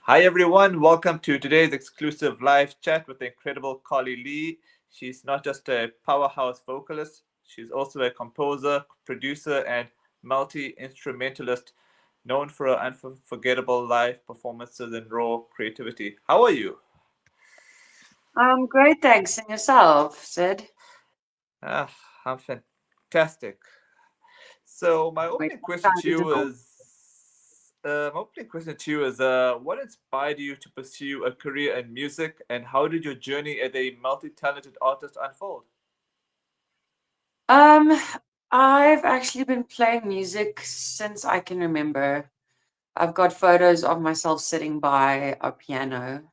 Hi, everyone. Welcome to today's exclusive live chat with the incredible Carly Lee. She's not just a powerhouse vocalist, she's also a composer, producer, and multi instrumentalist known for her unforgettable live performances and raw creativity. How are you? Great, thanks. And yourself, Sid? Ah, I'm fantastic. So my Great. opening What question time to is it you all? is, what inspired you to pursue a career in music, and how did your journey as a multi-talented artist unfold? Um, I've actually been playing music since I can remember. I've got photos of myself sitting by a piano,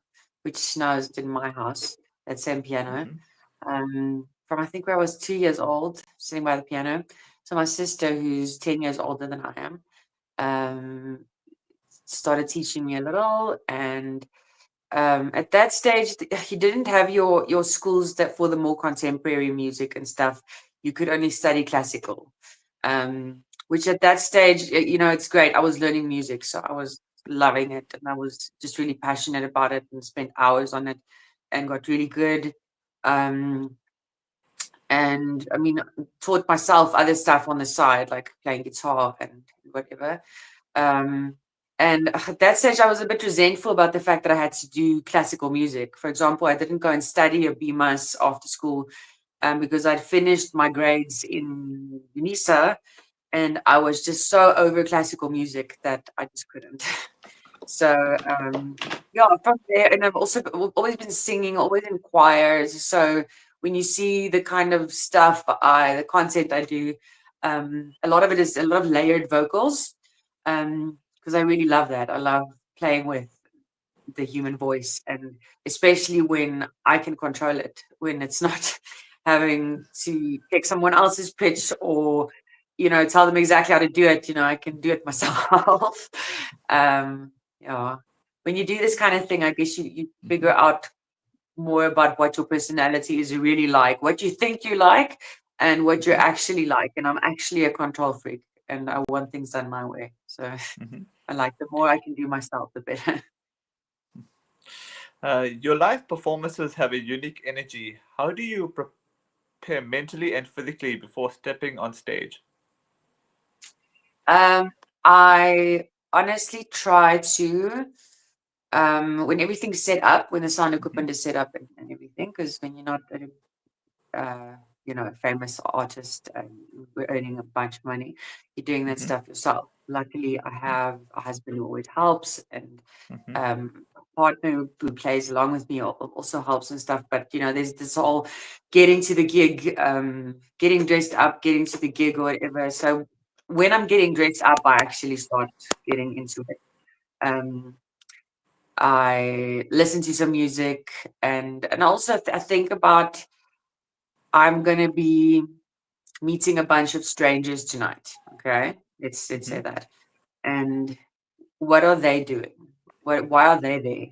which now is in my house, that same piano. Hmm. From I think where I was 2 years old, sitting by the piano. So my sister, who's 10 years older than I am, um, started teaching me a little, and at that stage, you didn't have your schools that for the more contemporary music and stuff. You could only study classical, which at that stage, it's great. I was learning music, so I was loving it, and I was just really passionate about it, and spent hours on it, and got really good. Um, and I mean, taught myself other stuff on the side, like playing guitar and whatever. Um, and at that stage, I was a bit resentful about the fact that I had to do classical music. For example, I didn't go and study a BMUS after school because I'd finished my grades in UNISA, and I was just so over classical music that I just couldn't. So yeah, from there, and I've also always been singing, always in choirs. So when you see the kind of stuff the content I do, a lot of it is a lot of layered vocals, because I really love that. I love playing with the human voice, and especially when I can control it, when it's not having to take someone else's pitch or tell them exactly how to do it. I can do it myself. Yeah, when you do this kind of thing, I guess you figure Hmm. out more about what your personality is really like, what you think you like, and what you're Hmm. actually like. And I'm actually a control freak, and I want things done my way. So Hmm. I like the more I can do myself, the better. Your live performances have a unique energy. How do you prepare mentally and physically before stepping on stage? Um, I honestly try to, when everything's set up, when the sound Hmm. equipment is set up and everything, because when you're not a famous artist and we're earning a bunch of money, you're doing that Hmm. stuff yourself. Luckily, I have a husband who always helps, and Hmm. a partner who plays along with me also helps and stuff. But there's this whole getting to the gig, getting dressed up, getting to the gig or whatever. So when I'm getting dressed up, I actually start getting into it. Um, I listen to some music, and also I think about I'm gonna be meeting a bunch of strangers tonight. Okay, let's say Hmm. that. And what are they doing? Why are they there?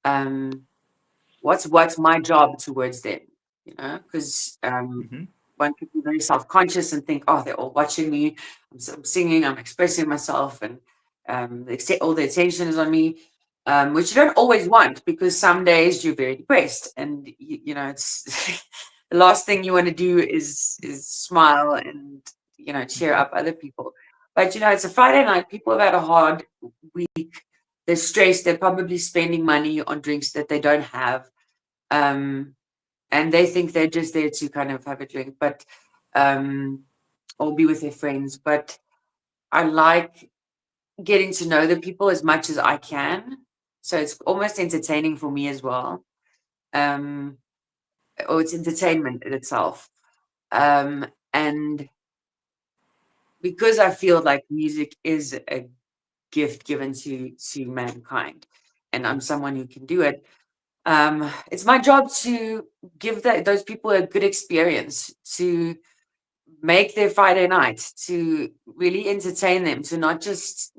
Um, what's my job towards them? Because Hmm. one could be very self conscious and think, oh, they're all watching me. I'm singing, I'm expressing myself, and all the attention is on me. Which you don't always want, because some days you're very depressed, and it's the last thing you want to do is smile and cheer up other people. But it's a Friday night. People have had a hard week. They're stressed. They're probably spending money on drinks that they don't have. Um, and they think they're just there to kind of have a drink, but um, or be with their friends. But I like getting to know the people as much as I can, so it's almost entertaining for me as well. Um, or it's entertainment in itself. And because I feel like music is a gift given to mankind, and I'm someone who can do it. It's my job to give those people a good experience, to make their Friday night, to really entertain them, to not just,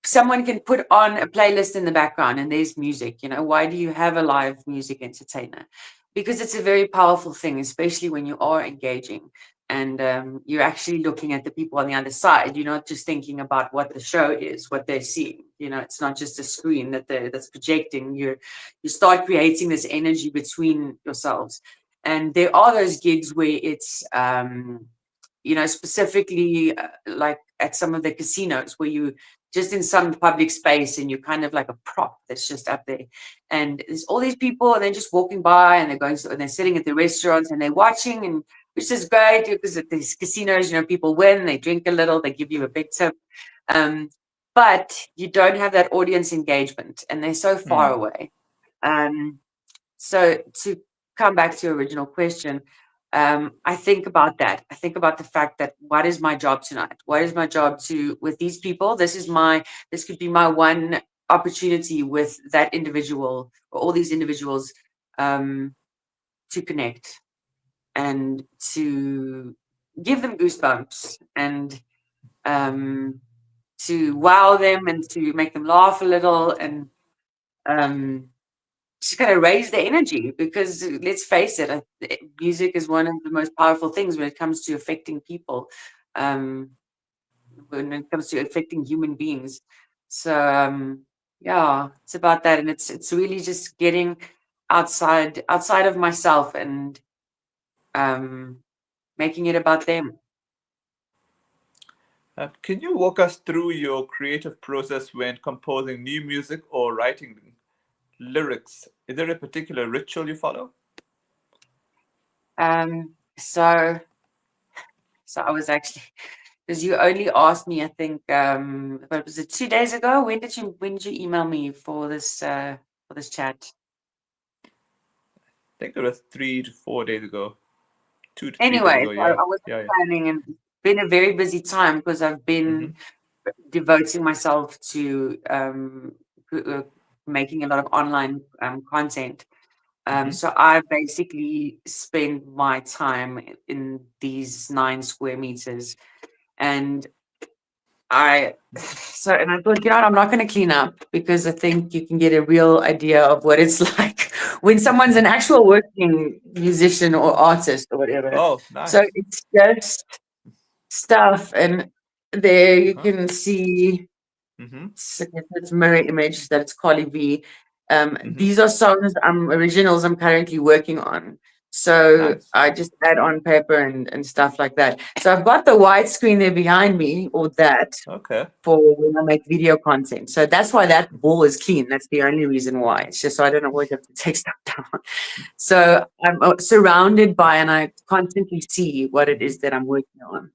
someone can put on a playlist in the background and there's music. Why do you have a live music entertainer? Because it's a very powerful thing, especially when you are engaging. and you're actually looking at the people on the other side. You're not just thinking about what the show is, what they're seeing. It's not just a screen that's projecting. You start creating this energy between yourselves, and there are those gigs where it's specifically like at some of the casinos where you just in some public space and you're kind of like a prop that's just up there. And there's all these people and they're just walking by and and they're sitting at the restaurants and they're watching, and which is great because at these casinos, people win, they drink a little, they give you a big tip. But you don't have that audience engagement and they're so far away. So to come back to your original question, I think about that. I think about the fact that what is my job tonight? What is my job with these people? This could be my one opportunity with that individual or all these individuals to connect and to give them goosebumps and to wow them and to make them laugh a little and just kind of raise the energy, because let's face it, music is one of the most powerful things when it comes to affecting people, when it comes to affecting human beings. So yeah, it's about that, and it's really just getting outside of myself and making it about them. Can you walk us through your creative process when composing new music or writing lyrics? Is there a particular ritual you follow? So I was actually, because you only asked me, I think, what was it, 2 days ago? When did you email me for this chat? I think it was 3 to 4 days ago. 2 to 3 days Anyway, ago, so I yeah. was planning, and it's been a very busy time because I've been devoting myself to making a lot of online content. So I basically spend my time in these 9 square meters, and I thought, I'm not going to clean up because I think you can get a real idea of what it's like when someone's an actual working musician or artist or whatever. Oh, nice. So it's just stuff, and there you can see it's mirror image that it's Carly V. These are songs, originals I'm currently working on. So nice. I just add on paper and stuff like that. So I've got the white screen there behind me, or that, for when I make video content. So that's why that wall is clean. That's the only reason why. It's just so I don't always have to take stuff down. So I'm surrounded by, and I constantly see what it is that I'm working on.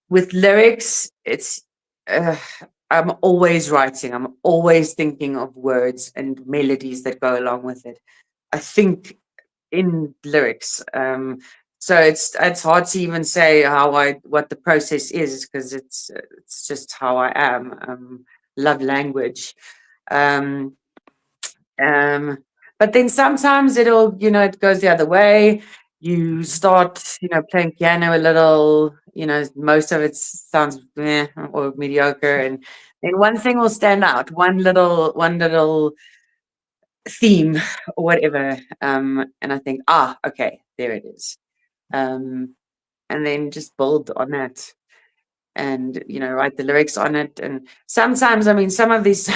With lyrics, it's I'm always writing. I'm always thinking of words and melodies that go along with it. I think in lyrics. So it's hard to even say what the process is, because it's just how I am. Love language. But then sometimes it'll, it goes the other way. You start, playing piano a little, most of it sounds meh or mediocre. And then one thing will stand out, one little theme or whatever. And I think, okay, there it is. And then just build on that and, write the lyrics on it. And sometimes, some of these,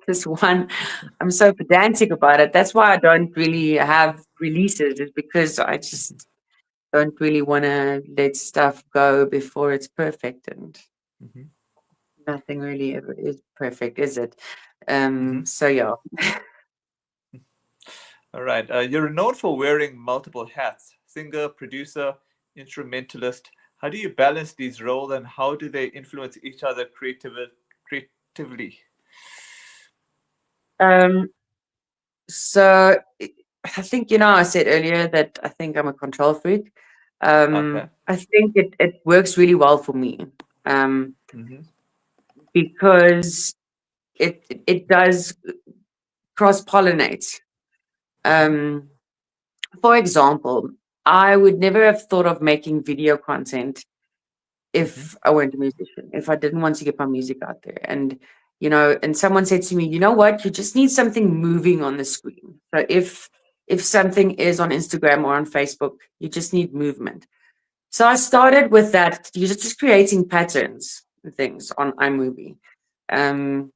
this one, I'm so pedantic about it. That's why I don't really have releases, is because I just don't really want to let stuff go before it's perfect. And nothing really ever is perfect, is it? So yeah. All right. You're known for wearing multiple hats: singer, producer, instrumentalist. How do you balance these roles, and how do they influence each other creatively? So I think, I said earlier that I think I'm a control freak. I think it works really well for me, because it does cross-pollinate. For example, I would never have thought of making video content if I weren't a musician, if I didn't want to get my music out there. And, and someone said to me, you know what, you just need something moving on the screen. So if something is on Instagram or on Facebook, you just need movement. So I started with that, you're just creating patterns and things on iMovie. Um,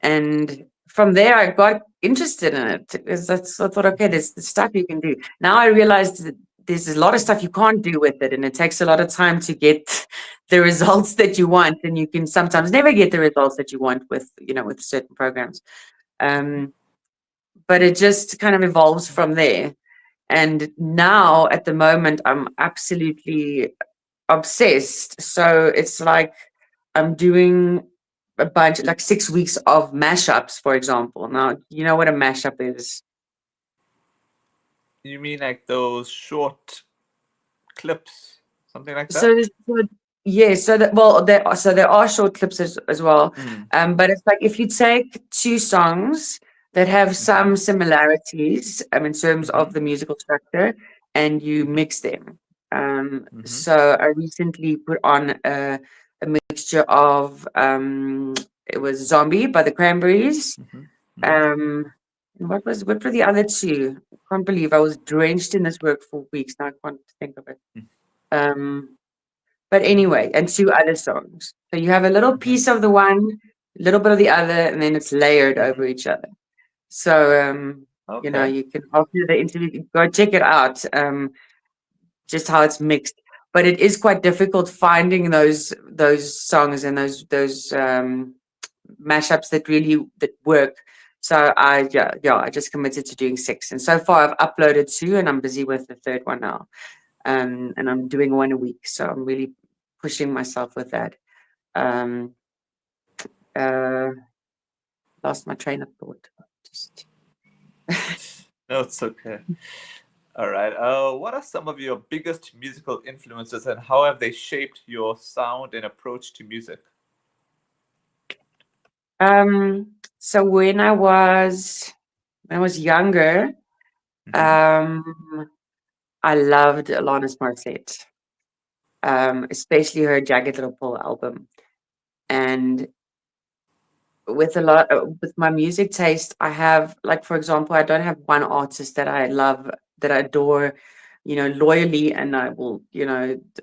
and from there, I got interested in it because I thought, okay, there's stuff you can do. Now I realized that there's a lot of stuff you can't do with it, and it takes a lot of time to get the results that you want, and you can sometimes never get the results that you want with, with certain programs. Mm-hmm. But it just kind of evolves from there. And now at the moment, I'm absolutely obsessed. So it's like I'm doing a bunch, like 6 weeks of mashups, for example. Now, you know what a mashup is? You mean like those short clips, something like So, that? yeah, there are short clips as well. Mm. But it's like if you take two songs that have Mm-hmm. some similarities in terms Mm-hmm. of the musical structure and you Mm-hmm. mix them. Mm-hmm. So I recently put on a mixture of it was Zombie by the Cranberries. Mm-hmm. Mm-hmm. Um, and what were the other two? I can't believe I was drenched in this work for weeks. Now I can't think of it. Um, but Mm-hmm. anyway, and two other songs. So you have a little Mm-hmm. piece of the one, a little bit of the other, and then it's layered Mm-hmm. over each other. So Okay. you can after the interview go check it out, just how it's mixed. But it is quite difficult finding those songs and those mashups that work. So I just committed to doing six. And so far I've uploaded two and I'm busy with the third one now. And I'm doing one a week. So I'm really pushing myself with that. Um, uh, Lost my train of thought. Just No, it's okay. All right. What are some of your biggest musical influences and how have they shaped your sound and approach to music? so when I was younger, Mm-hmm. um, I loved Alanis Morissette, especially her Jagged Little Pill album. And with my music taste, I have, like, for example, I don't have one artist that I love, that I adore, loyally, and I will,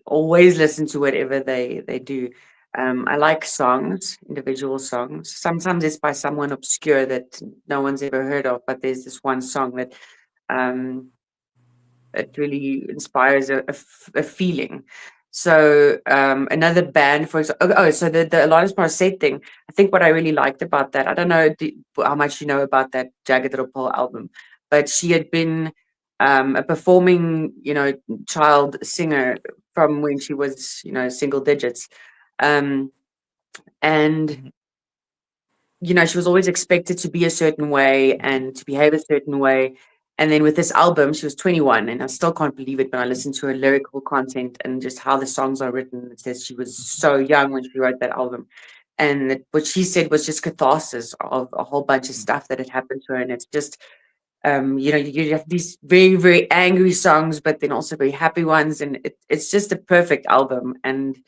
always listen to whatever they do. I like songs, individual songs. Sometimes it's by someone obscure that no one's ever heard of, but there's this one song that um it really inspires a feeling. So another band, for example, so the Alanis Morissette thing. I think what I really liked about that, I don't know how much you know about that Jagged Little Pill album, but she had been a performing, child singer from when she was, single digits, um, and Mm-hmm. she was always expected to be a certain way and to behave a certain way. And then with this album, she was 21, and I still can't believe it when I listen to her lyrical content and just how the songs are written. It says she was so young when she wrote that album. And what she said was just catharsis of a whole bunch of stuff that had happened to her. And it's just, you have these very, very angry songs, but then also very happy ones. And it's just a perfect album. And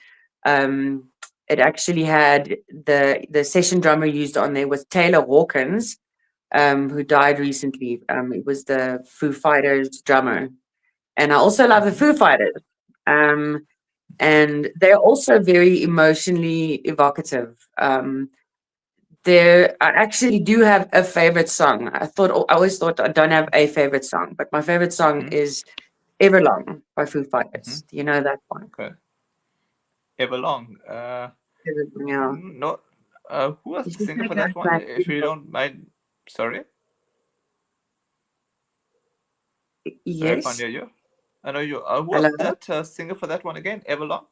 um, it actually had the session drummer used on there was Taylor Hawkins, who died recently. It was the Foo Fighters drummer. And I also love the Mm-hmm. Foo Fighters. Um, and they're also very emotionally evocative. I actually do have a favorite song. I always thought I don't have a favorite song, but my favorite song Mm-hmm. is Everlong by Foo Mm-hmm. Fighters. Do you know that one? Okay. Everlong. Yeah. No. Who was You the should singer check for it out. that It's one? like If you beautiful. don't mind. Sorry. Sorry, I can't Yes. hear you. I know you. Who Hello. was that singer for that one again? Everlong.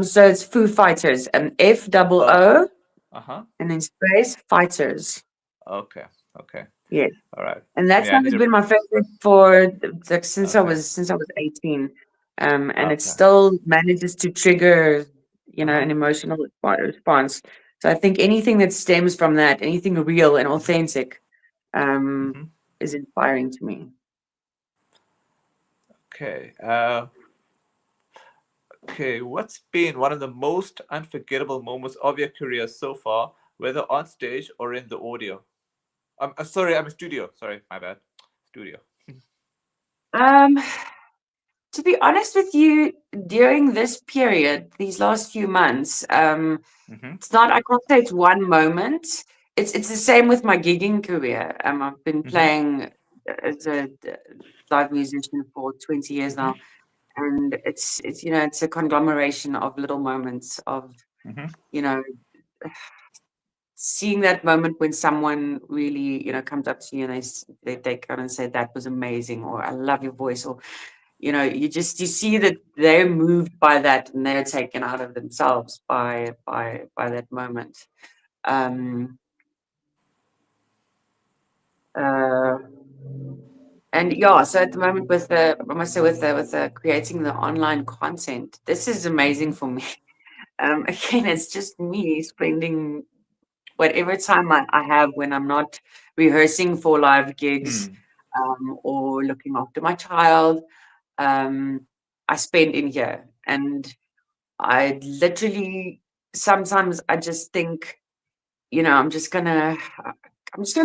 So it's Foo Fighters. F double Oh. O Uh huh. and then space Fighters. Okay. Okay. Yes. All right. And that Yeah, I song need has to. been my favorite for like Okay. since I was 18. And it Okay. still manages to trigger, Uh huh. an emotional response. So I think anything that stems from that, anything real and authentic, um, Mm-hmm. is inspiring to me. Okay. Okay. What's been one of the most unforgettable moments of your career so far, whether on stage or in the audio? Sorry. I'm a studio. Sorry, my bad. Studio. Um, To be honest with you, during this period, these last few months, Mm-hmm. it's not, I can't say it's one moment. It's the same with my gigging career. I've been Mm-hmm. playing as a live musician for 20 years Mm-hmm. now, and it's you know it's a conglomeration of little moments of Mm-hmm. you know seeing that moment when someone really comes up to you and they come and say that was amazing, or I love your voice, or you see that they're moved by that and they're taken out of themselves by that moment. Um, uh, and yeah, so at the moment with the I must say with the creating the online content, this is amazing Mm-hmm. for me. Again, it's just me spending whatever time I have when I'm not rehearsing for live gigs, Mm. or looking after my child. um, I spend in here. And I literally sometimes I just think, I'm just gonna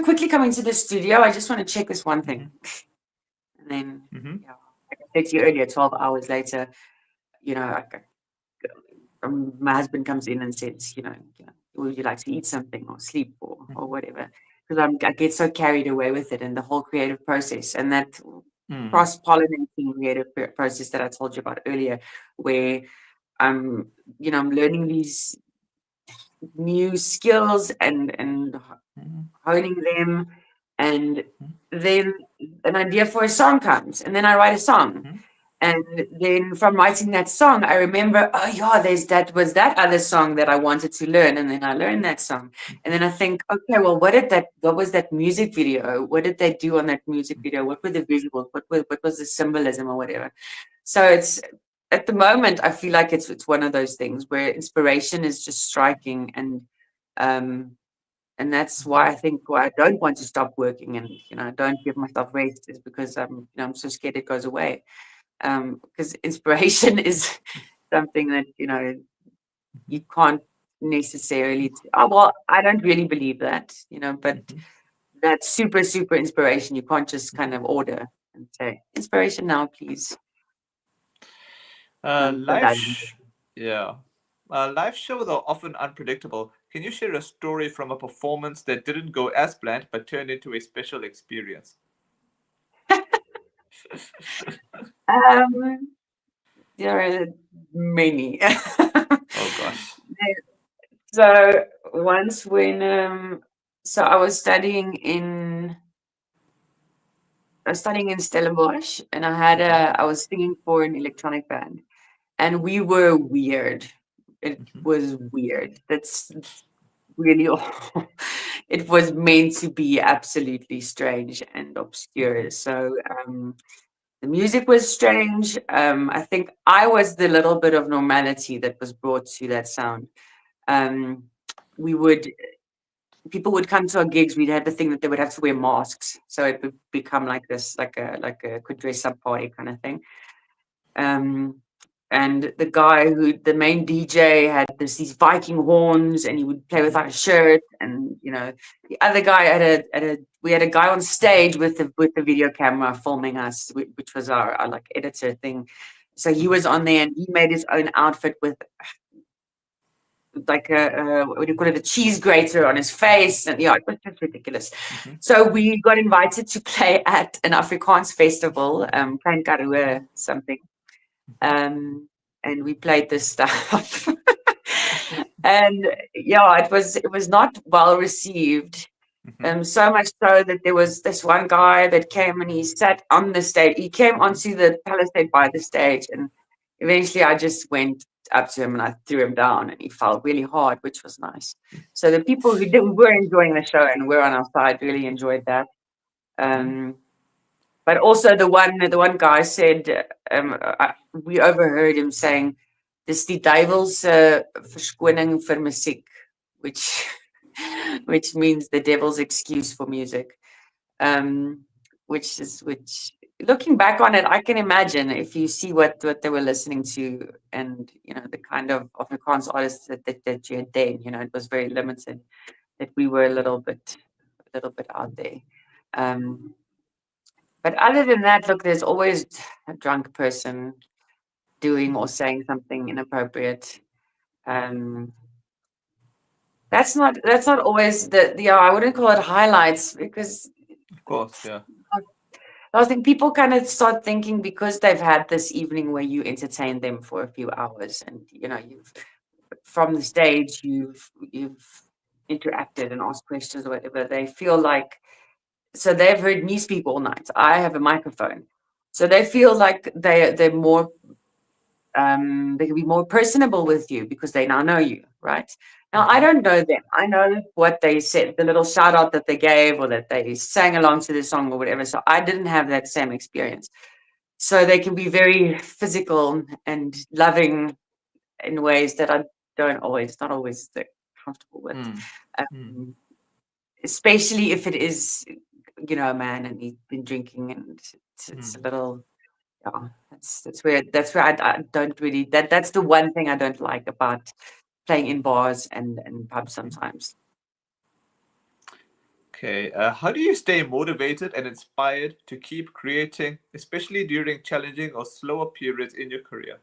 quickly come into the studio. I just want to check this one thing. Mm-hmm. And then, Mm-hmm. yeah, like I said to you earlier, 12 hours later, you know, I, my husband comes in and says, would you like to eat something or sleep or whatever? Because I get so carried away with it and the whole creative process and that Mm. cross-pollinating creative process that I told you about earlier, where I'm, I'm learning these new skills and Mm-hmm. honing them, and then an idea for a song comes, and then I write a song. Mm-hmm. And then from writing that song, I remember, oh yeah, that other song that I wanted to learn, and then I learned that song. And then I think, okay, well, what was that music video? What did they do on that music video? What were the visuals? What was the symbolism or whatever? So it's at the moment, I feel like it's one of those things where inspiration is just striking, um, and that's why I think why I don't want to stop working and I don't give myself rest is because I'm so scared it goes away. Because inspiration is something that you can't necessarily. Oh well, I don't really believe that, but Mm-hmm. that super inspiration you can't just kind Mm-hmm. of order and say inspiration now, please. But Live, that. yeah. Live shows are often unpredictable. Can you share a story from a performance that didn't go as planned but turned into a special experience? Um, there are many. Oh gosh. So once when so I was studying in Stellenbosch, and Mm-hmm. I was singing for an electronic band, and we were weird. It Mm-hmm. was weird. That's really all. It was meant to be absolutely strange and Mm-hmm. obscure. So the music was strange. I think I was the little bit of normality that was brought to that sound. Um, we would People would come to our gigs. We'd have the thing that they would have to wear masks, so it would become like this, like a could dress up party kind of thing. Um, and the main DJ had these Viking horns, and he would play Mm-hmm. without a shirt. And the other guy we had a guy on stage with the video camera filming us, which was our like editor thing. So he Mm-hmm. was on there, and he made his own outfit with like a what do you call it, a cheese grater on his face, and yeah, it was just ridiculous. Mm-hmm. So we got invited to play at an Afrikaans festival, Klein Karoo something, um, and we played this stuff. And yeah, it was not well received. Mm-hmm. So much so that there was this one guy that came and he sat on the stage. He came Mm-hmm. onto the palisade by the stage, and eventually I just went up to him and I threw him down, and he fell really hard, which was nice. So the people who were enjoying the show and were on our side really enjoyed that. Mm-hmm. Um, but also the one guy said, we overheard him saying, "Dis die duiwelse verskoning vir musiek," which which means the devil's excuse for music. Um, which looking back on it, I can imagine if you see what they were listening to, and the kind of Afrikaans artists that you had then, it was very limited. That we were a little bit out there. Um, But other than that, look, there's always a drunk person doing or saying something inappropriate. Um, that's not always the I wouldn't call it highlights because Of course, yeah. I think people kind of start thinking because they've had this evening where you entertain them for a few hours and you've from the stage you've interacted and asked questions or whatever, they feel like so they've heard me speak all night. I have a microphone. So they feel like they're more they can be more personable with you because they now know you, right? Now I Mm-hmm. don't know them. I know what they said, the little shout out that they gave or that they sang along to the song or whatever. So I didn't have that same experience. So they can be very physical and loving in ways that I don't always, not always comfortable with. Mm. Mm. Um, Especially if it is, a man and he's been drinking and it's a Mm. little yeah, that's where I don't really that's the one thing I don't like about playing in bars and pubs sometimes. Okay, how do you stay motivated and inspired to keep creating, especially during challenging or slower periods in your career?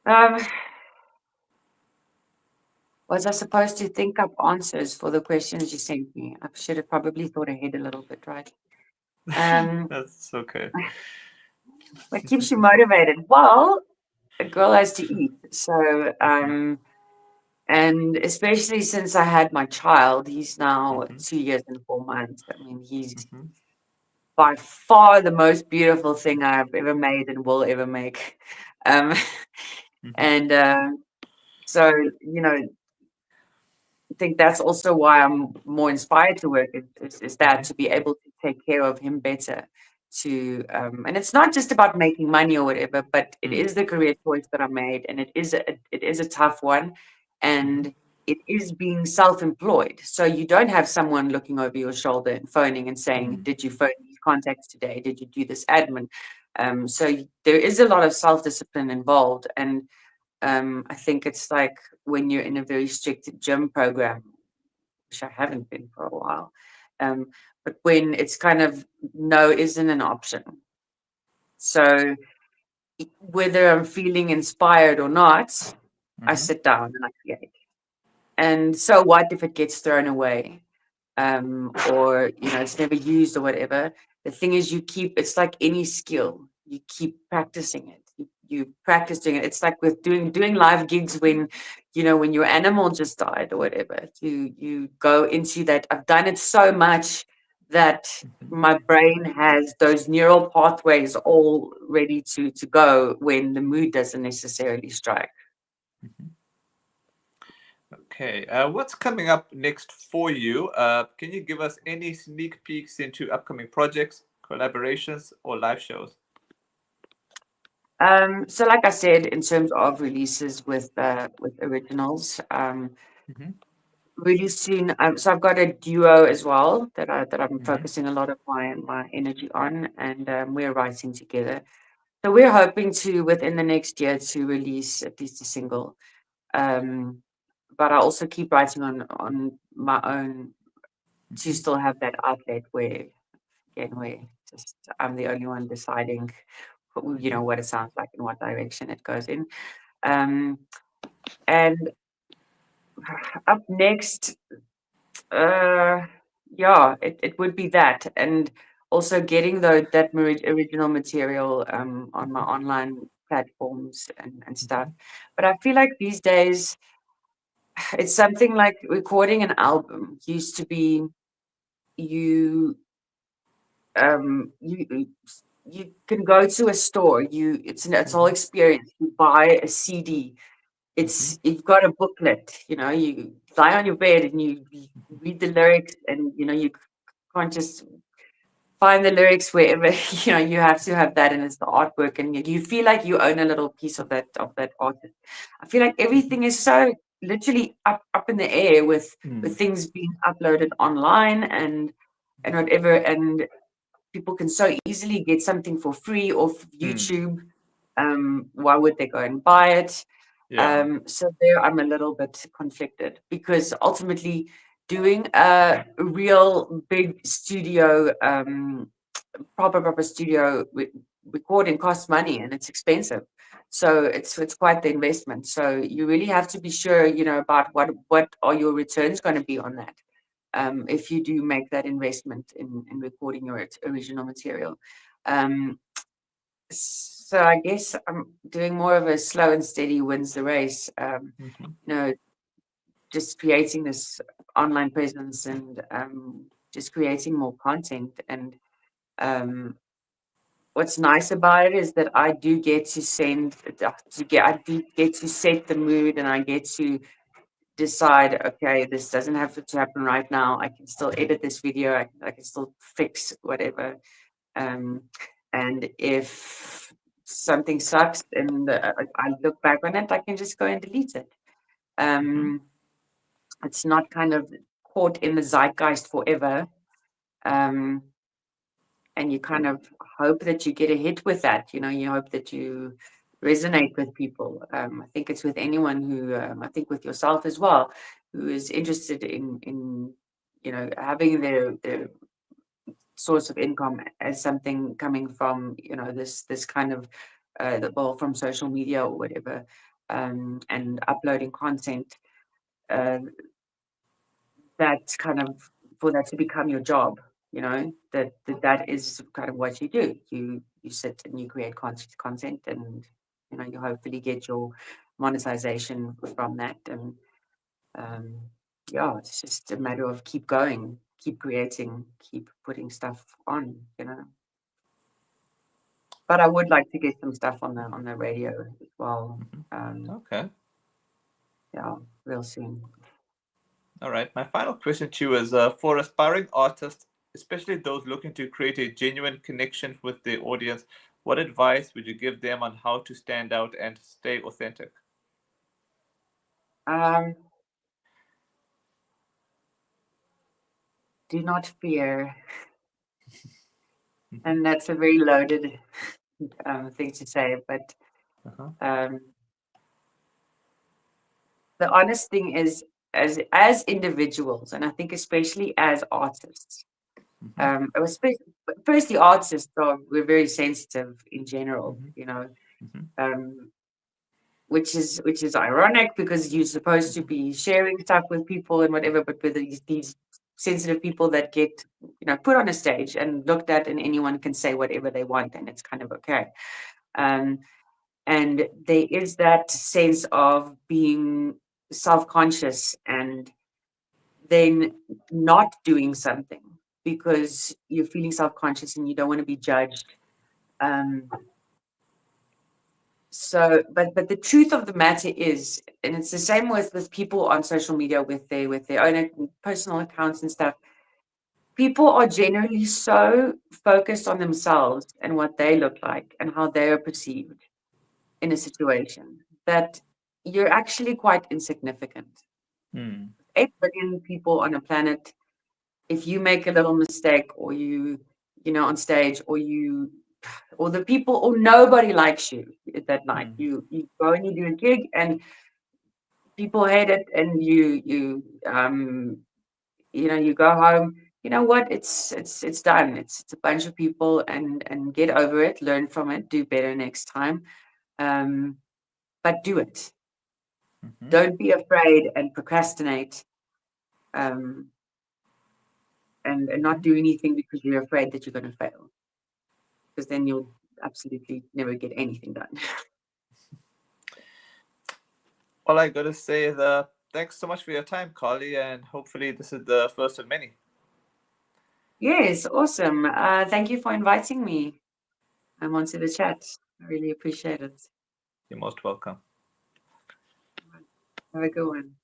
Um, was I supposed to think up answers for the questions you sent me? I should have probably thought ahead a little bit, right? Um, That's okay. what keeps you motivated? Well, a girl has to eat. So, Mm-hmm. and especially since I had my child, he's now Mm-hmm. 2 years and 4 months. I mean, he's Mm-hmm. by far the most beautiful thing I've ever made and will ever make. Um, Mm-hmm. and so, I think that's also why I'm more inspired to work is that Mm-hmm. to be able to take care of him better. And it's not just about making money or whatever, but it Mm. is the career choice that I made, and it is a tough one, Mm-hmm. and it is being self-employed. So you don't have someone looking over your shoulder and phoning and saying, Mm. "Did you phone these contacts today? Did you do this admin?" So there is a lot of self-discipline involved, and I think it's like when you're in a very strict gym program, which I haven't been for a while. Um, but when it's kind of no isn't an option. So whether I'm feeling inspired or not, I Mm-hmm. sit down and I create. And so what if it gets thrown away? Or it's never used or whatever. The thing is, it's like any skill, you keep practicing it. You practice doing it. It's like with doing live gigs when your animal just died or whatever. You go into that. I've done it so much that Mm-hmm. my brain has those neural pathways all ready to go when the mood doesn't necessarily strike. Mm-hmm. Okay, what's coming up next for you? Can you give us any sneak peeks into upcoming projects, collaborations, or live shows? So like I said, in terms of releases with originals, Mm-hmm. really soon. So I've got a duo as well that I'm Mm-hmm. focusing a lot of my energy on, and we're writing together. So we're hoping to within the next year to release at least a single. Um, but I also keep writing on my own to Mm-hmm. still have that outlet where just I'm the only one deciding, Mm-hmm. what it sounds like and what direction it goes in. Um, and up next, uh, yeah, it would be that, and also getting that original material on my online platforms and stuff. Mm-hmm. But I feel like these days it's something like recording an album used to be you you can go to a store, it's all Mm-hmm. experience. You buy a CD. Mm-hmm. You've got a booklet, you lie on your bed and you read the lyrics, and you can't just find the lyrics wherever. You have to have that, and it's the artwork, and you feel like you own a little piece of that artist. I feel like Mm-hmm. everything is so literally up in the air with Mm. things being uploaded online and whatever, and people can so easily get something for free off Mm. YouTube. Why would they go and buy it? Yeah. So there I'm a little bit conflicted because ultimately doing a real big studio, proper studio recording costs money and it's expensive. So it's quite the investment. So you really have to be sure, about what are your returns going to be on that. If you do make that investment in recording your original material. So I guess I'm doing more of a slow and steady wins the race. Mhm. You know, just creating this online presence and just creating more content. And um, what's nice about it is that I do get to I do get to set the mood, and I get to decide, okay, this doesn't have to happen right now. I can still edit this video. I can still fix whatever. Um, and if something sucks and I look back on it, I can just go and delete it. Mhm. Um, it's not kind of caught in the zeitgeist forever. Um, and you kind of hope that you get a hit with that. You hope that you resonate with people. I think it's with anyone who, I think with yourself as well, who is interested in having their source of income as something coming from this kind of from social media or whatever, and uploading content. Uh, that's kind of for that to become your job, that is kind of what you do. You sit and you create content, and you hopefully get your monetization from that. And um, yeah, it's just a matter of keep going, keep creating, keep putting stuff on. But I would like to get some stuff on the radio as well. Mhm. Um, Okay. yeah, real soon. All right. My final question to you is for aspiring artists, especially those looking to create a genuine connection with their audience, what advice would you give them on how to stand out and stay authentic? Um, do not fear, Mhm. and that's a very loaded thing to say, but Uh-huh. um, the honest thing is, as individuals, and I think especially as artists, Mhm. firstly, artists we're very sensitive in general, Mhm. Mhm. um, which is ironic because you're supposed to Mhm. be sharing stuff with people and whatever, but with these sensitive people that get put on a stage and looked at, and anyone can say whatever they want, and it's kind of okay. Um, and there is that sense of being self-conscious and then not doing something because you're feeling self-conscious and you don't want to be judged. Um, so, but the truth of the matter is, and it's the same with people on social media with their own personal accounts and stuff. People are generally so focused on themselves and what they look like and how they are perceived in a situation that you're actually quite insignificant. Mm. 8 billion people on a planet. If you make a little mistake, or on stage, or the people, or nobody likes you that night, Mm. you go and you do a gig, and people hate it, and you go home. You know what? It's done. It's a bunch of people, and get over it, learn from it, do better next time. Um, but do it. Mhm. Don't be afraid and procrastinate, um, and not Mhm. do anything because you're afraid that you're going to fail. Because then you'll absolutely never get anything done. All I gotta say is thanks so much for your time, Carly, and hopefully this is the first of many. Yes, awesome. Thank you for inviting me. I'm onto the chat. I really appreciate it. You're most welcome. Have a good one.